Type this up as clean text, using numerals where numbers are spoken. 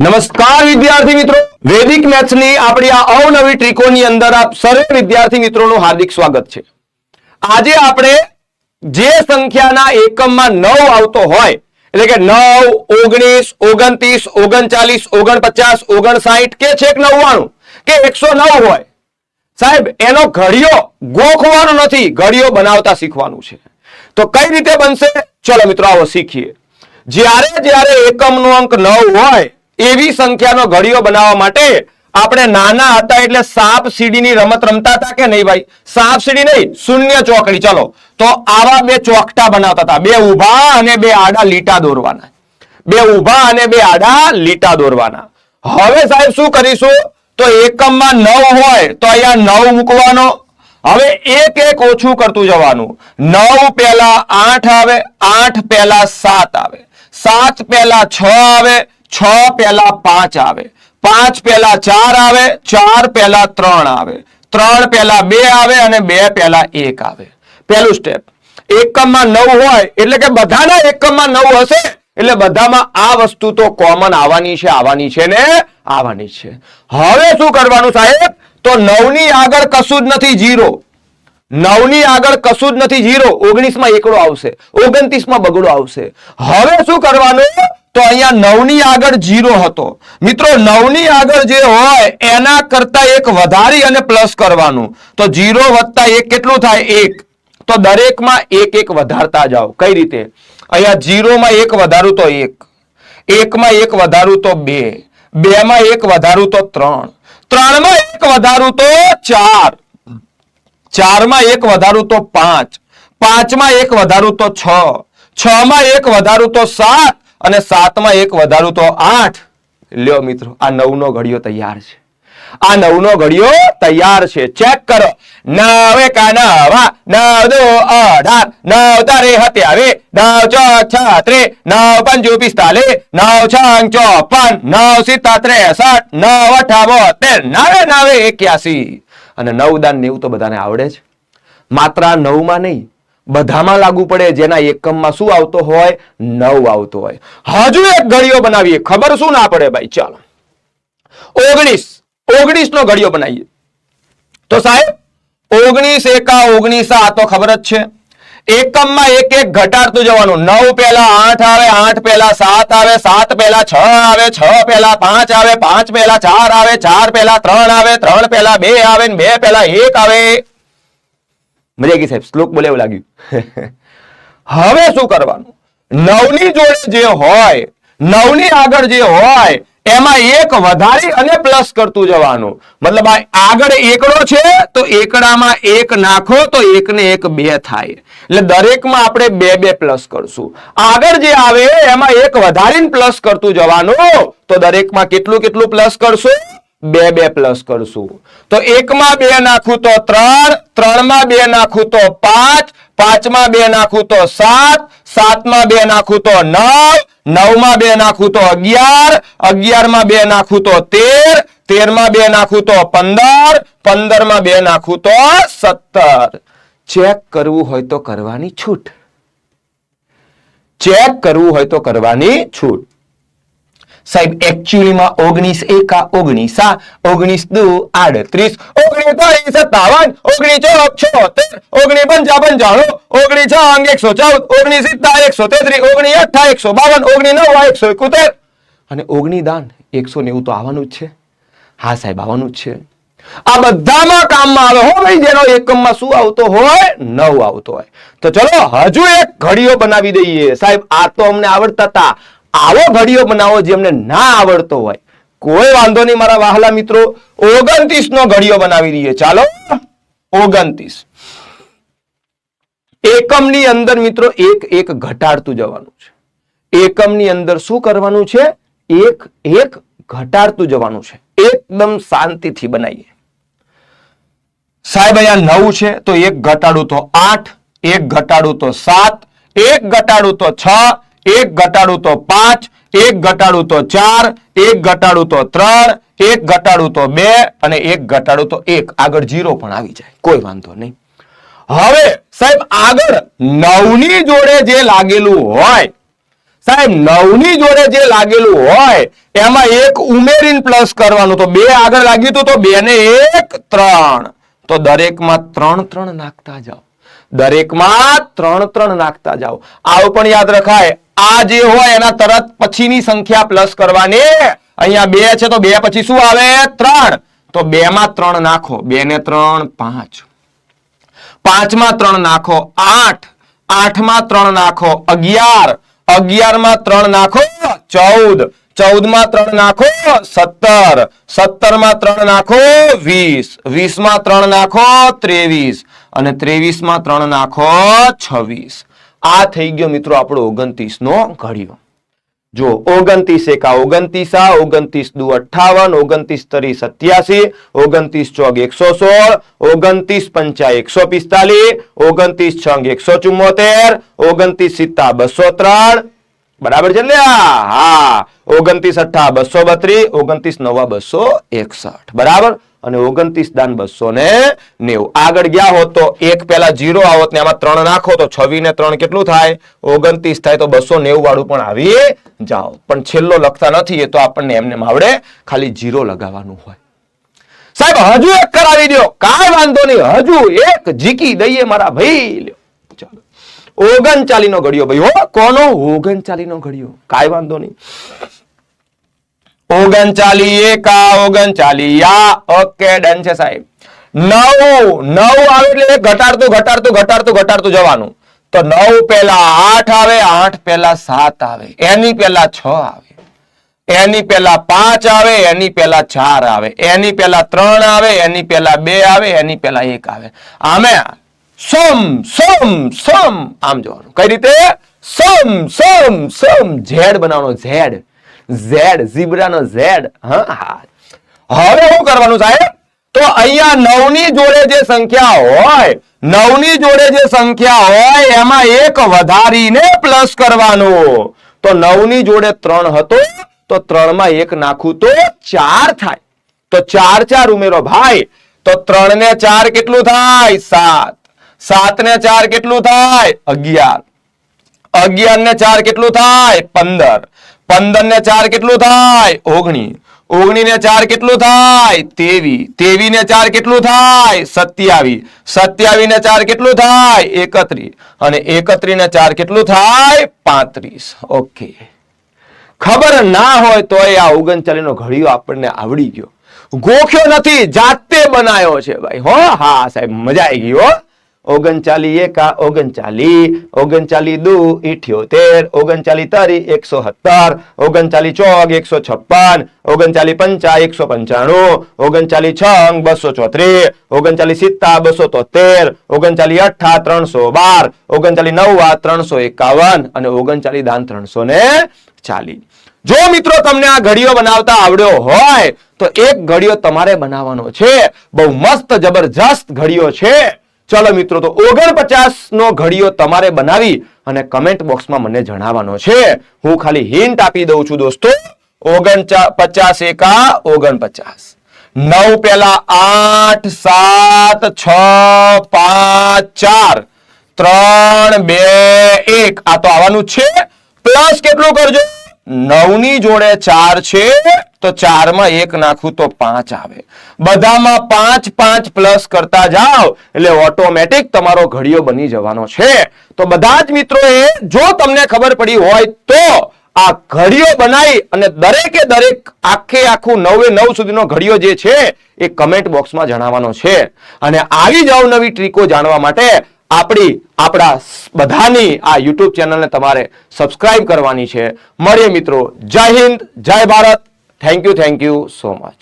નમસ્કાર વિદ્યાર્થી મિત્રો, વૈદિક મેથ્સની આપણી આ અવનવી ટ્રીકોની અંદર આપ સર્વે વિદ્યાર્થી મિત્રોનું હાર્દિક સ્વાગત છે। આજે આપણે જે સંખ્યાના એકમમાં 9 આવતો હોય એટલે કે 9, 19, 29, 39, 49, 59 કે છેક 99 કે 109 હોય સાહેબ, એનો ઘડિયો ગોખવાનો નથી, ઘડિયો બનાવતા શીખવાનું છે। તો કઈ રીતે બનશે ચલો મિત્રો આવો શીખીએ। જ્યારે એકમનો અંક 9 હોય એવી સંખ્યાનો ઘડિયો બનાવવા માટે આપણે નાના હતા એટલે સાપ સીડીની રમત રમતા હતા કે નહીં ભાઈ? સાપ સીડી નહીં, શૂન્ય ચોકડી। ચલો તો આવા બે ચોકટા બનાવતા હતા, બે ઊભા અને બે આડા લીટા દોરવાના, બે ઊભા અને બે આડા લીટા દોરવાના। હવે સાહેબ શું કરીશું? તો એકમમાં 9 હોય તો અહીંયા 9 મૂકવાનો, હવે એક એક ઓછું કરતું જવાનું। 9 પહેલા 8 આવે, 8 પહેલા 7 આવે, 7 પહેલા 6 આવે, 6 પહેલા 5 આવે, 5 પહેલા 4 આવે, 4 પહેલા 3 આવે, 3 પહેલા 2 આવે અને 2 પહેલા 1 આવે। પહેલું સ્ટેપ, એકમમાં 9 હોય એટલે કે બધાના એકમમાં 9 હશે એટલે બધામાં આ વસ્તુ તો કોમન આવવાની છે, આવવાની છે ને આવવાની છે। હવે શું કરવાનું સાહેબ? તો 9 ની આગળ કશું જ નથી, 0। 9 ની આગળ કશું જ નથી, 0। 19 માં એકડો આવશે, 29 માં બગડો આવશે। હવે શું કરવાનું? તો અહીંયા 9 ની આગળ 0 હતો મિત્રો, 9 ની આગળ જે હોય એના કરતા એક વધારી અને પ્લસ કરવાનું, તો 0 વત્તા 1 કેટલું થાય? 1। તો દરેકમાં એક એક વધારતા જાઓ। કઈ રીતે? અહીંયા 0 માં 1 વધારું તો 1, 1 માં 1 વધારું તો 2, 2 માં 1 વધારું તો 3, 3 માં 1 વધારું તો 4, 4 માં 1 વધારું તો 5, 5 માં 1 વધારું તો 6, 6 માં 1 વધારું તો 7 અને 7 માં 1 વધારું તો 8। લ્યો મિત્રો, આ 9 નો ઘડિયો તૈયાર છે, આ 9 નો ઘડિયો તૈયાર છે। ચેક કરો, 9 એકા 9, 9 દો 18, 9 તારે 27, 9 ચોક 36, 9 પંચુ 45, 9 છંગ 54, 9 સિત્તા 63, 9 અઠા 72, 9 9 81 અને 9 દાન 90 તો બધાને આવડે છે। માત્ર આ 9 માં નહીં, બધામાં લાગુ પડે, જેના એકમમાં શું આવતો હોય? 9 આવતો હોય। હજુ એક ઘડિયો બનાવીએ, ખબર શું ના પડે ભાઈ? ચાલો 19 નો ઘડિયો બનાવીએ। તો સાહેબ 19 એકા 19, આ તો ખબર જ છે। એકમમાં એક એક ઘટાડતું જવાનું, 9 પહેલા 8 આવે, 8 પહેલા 7 આવે, 7 પહેલા 6 આવે, 6 પહેલા 5 આવે, 5 પહેલા 4 આવે, 4 પહેલા 3 આવે, 3 પહેલા 2 આવે, 2 પહેલા 1 આવે। મજા ગઈ સાહેબ, શ્લોક બોલે એવું લાગ્યું। હવે શું કરવાનું? 9 ની જોડે જે હોય, 9 ની આગળ જે હોય એમાં એક વધારી અને પ્લસ કરતું જવાનું। મતલબ આગળ એકડો છે તો એકડામાં 1 નાખો તો 1 ને 1 2 થાય, એટલે દરેકમાં આપણે 2 2 પ્લસ કરશું। આગળ જે આવે એમાં એક વધારીને પ્લસ કરતું જવાનું, તો દરેકમાં કેટલું કેટલું પ્લસ કરશું? 2 2 પ્લસ કરશું। તો 1 માં 2 નાખું તો 3, 3 માં 2 નાખું તો 5, 5 માં 2 નાખું તો 7, 7 માં 2 નાખું તો 9, 9 માં 2 નાખું તો 11, 11 માં 2 નાખું તો 13, 13 માં 2 નાખું તો 15, 15 માં 2 નાખું તો 17। ચેક કરવું હોય તો કરવાની છૂટ, ચેક કરવું હોય તો કરવાની છૂટ। સાહેબ એકચ્યુઅલીમાં 19 એકા 19, 19 દુ 38, 19 57, 19 ચોક 76, 19 55, 19 છંગ 114, 19 સિત્તા 133, 19 અઠ્ઠા 152, 19 નવા 171 અને 19 દાન 190 તો આવવાનું જ છે। હા સાહેબ આવવાનું જ છે। આ બધામાં કામમાં આવે હો ભાઈ, જેનો એકમમાં શું આવતો હોય? 9 આવતો હોય। તો ચલો હજુ એક ઘડિયો બનાવી દઈએ સાહેબ। આ તો અમને આવડતા હતા, આવો ઘડિયો બનાવો જેમને ના આવડતો હોય। કોઈ વાંધો નહીં મારા વહાલા મિત્રો, 29 નો ઘડિયો બનાવી દઈએ। ચાલો 29 એકમની અંદર મિત્રો એક એક ઘટાડતું જવાનું છે। એકમની અંદર શું કરવાનું છે? એક એક ઘટાડતું જવાનું છે। એકદમ શાંતિથી બનાવીએ સાહેબ। અહીંયા 9 છે તો એક ઘટાડું તો 8, એક ઘટાડું તો 7, એક ઘટાડું તો 6, એક ઘટાડું તો 5, એક ઘટાડું તો 4, એક ઘટાડું તો 3, એક ઘટાડું તો 2 અને એક ઘટાડું તો 1। આગળ 0 પણ આવી જાય, કોઈ વાંધો નહીં। હવે સાહેબ આગળ 9 ની જોડે જે લાગેલું હોય સાહેબ 9 ની જોડે જે લાગેલું હોય એમાં એક ઉમેરીને પ્લસ કરવાનું, તો 2 આગળ લાગ્યું તો 2 ને 1 3, તો દરેકમાં 3 3 નાખતા જાઓ, દરેકમાં 3 3 નાખતા જાઓ. આવું પણ યાદ રખાય, આ જે હોય એના તરત પછીની સંખ્યા પ્લસ કરવાની. અહીંયા 2 છે તો 2 પછી શું આવે 3, તો 2 માં 3 નાખો, 2 ને 3 5, 5 માં 3 નાખો 8, 8 માં 3 નાખો 11, 11 માં 3 નાખો 14, 14 માં 3 નાખો 17, 17 માં 3 નાખો 20, 20 માં 3 નાખો 23 અને 23 માં 3 નાખો 26. આ થઈ ગયો મિત્રો આપણો 29 નો ઘડિયો. જો 29 એકા 29, 29 દુ 58, 29 તરી 87, 29 ચોક 116, 29 પંચા 145, 29 છંગ 174, 29 સિત્તા 203. બરાબર છે ને? હા, 29 અઠ્ઠા 232, 29 નવા 261. બરાબર. અને 29 દાન 290. આગળ ગયા હોત તો 1 પહેલા 0 આવત ને આમાં 3 નાખો તો 26 ને 3 કેટલું થાય 29 થાય, તો 290 વાળું પણ આવી જાઓ. પણ છેલ્લો લખતા નથી, એ તો આપણને એમને આવડે, ખાલી 0 લગાવવાનું હોય. સાહેબ હજુ એક કરાવી દો, કાંઈ વાંધો નહીં, હજુ એક જીકી દઈએ મારા ભાઈ. લ્યો ચાલો 39 નો ઘડિયો ભાઈ. હો કોનો 39 નો ઘડિયો, કાંઈ વાંધો નહીં. 39 એકા 39. ઓકે, ડન છે સાહેબ. 9 આવે એટલે ઘટાડતું જવાનું. તો 9 પહેલા 8 આવે, 8 પહેલા 7 આવે, એની પહેલા 6 આવે, એની પહેલા 5 આવે, એની પહેલા 4 આવે, એની પહેલા 3 આવે, એની પહેલા 2 આવે, એની પહેલા 1 આવે. આમે સમ આમ જોવાનું. કઈ રીતે? સમ ઝેડ બનાવવાનો, ઝેડ ઝીબ્રાનો ઝેડ. હા, હવે શું કરવાનું સાહેબ? તો અહીંયા 9 ની જોડે જે સંખ્યા હોય, 9 ની જોડે જે સંખ્યા હોય એમાં એક વધારીને પ્લસ કરવાનું. તો 9 ની જોડે 3 હતો તો 3 માં 1 નાખું તો 4 થાય. તો 4 4 ઉમેરો ભાઈ. તો 3 ને 4 કેટલું થાય 7, 7 ને 4 કેટલું થાય 11, 11 ને 4 કેટલું થાય 15, 15 ને 4 કેટલું થાય 19, 19 ને 4 કેટલું થાય 23, 23 ને 4 કેટલું થાય 27, 27 ને 4 કેટલું થાય 31 અને 31 ને 4 કેટલું થાય 35. ઓકે, ખબર ના હોય તો આ 39 નો ઘડિયો આપણને આવડી ગયો, ગોખ્યો નથી, જાતે બનાવ્યો છે ભાઈ. હો હા સાહેબ, મજા આવી ગઈ. હો 39 એકા 39, 39 દુ 78, 39 તરી 170, 39 ચોક 156, 39 પંચા 195, 39 છંગ 234, 39 સિત્તા 273, 39 અઠ્ઠા 312, 39 નવા 351 અને 39 દાન 340. જો મિત્રો તમને આ ઘડિયો બનાવતા આવડ્યો હોય તો એક ઘડિયો તમારે બનાવવાનો છે. બહુ મસ્ત જબરજસ્ત ઘડિયો છે. ચલો મિત્રો, તો 49 નો ઘડિયો તમારે બનાવી અને કમેન્ટ બોક્સમાં મને જણાવવાનો છે. હું ખાલી હિન્ટ આપી દઉં છું દોસ્તો. 49 એકા 49, 9 પહેલા 8 7 6 5 4 3 2 1 આ તો આવવાનું છે. પ્લસ કેટલું કરજો? 9 ની જોડે 4 છે તો 4 માં 1 નાખું તો 5 આવે. બધામાં 5 5 પ્લસ કરતા જાઓ એટલે ઓટોમેટિક તમારો ઘડિયો બની જવાનો છે. તો બધા જ મિત્રોએ જો તમને ખબર પડી હોય તો આ ઘડિયો બનાવી અને દરેકે દરેક આખું 9 સુધીનો ઘડિયો જે છે એ કમેન્ટ બોક્સમાં જણાવવાનો છે. અને આવી જ અવનવી ટ્રીકો જાણવા માટે આપણા બધાની આ યુટ્યુબ ચેનલને તમારે સબસ્ક્રાઇબ કરવાની છે. મળીએ મિત્રો. જય હિન્દ, જય Bharat. Thank you so much.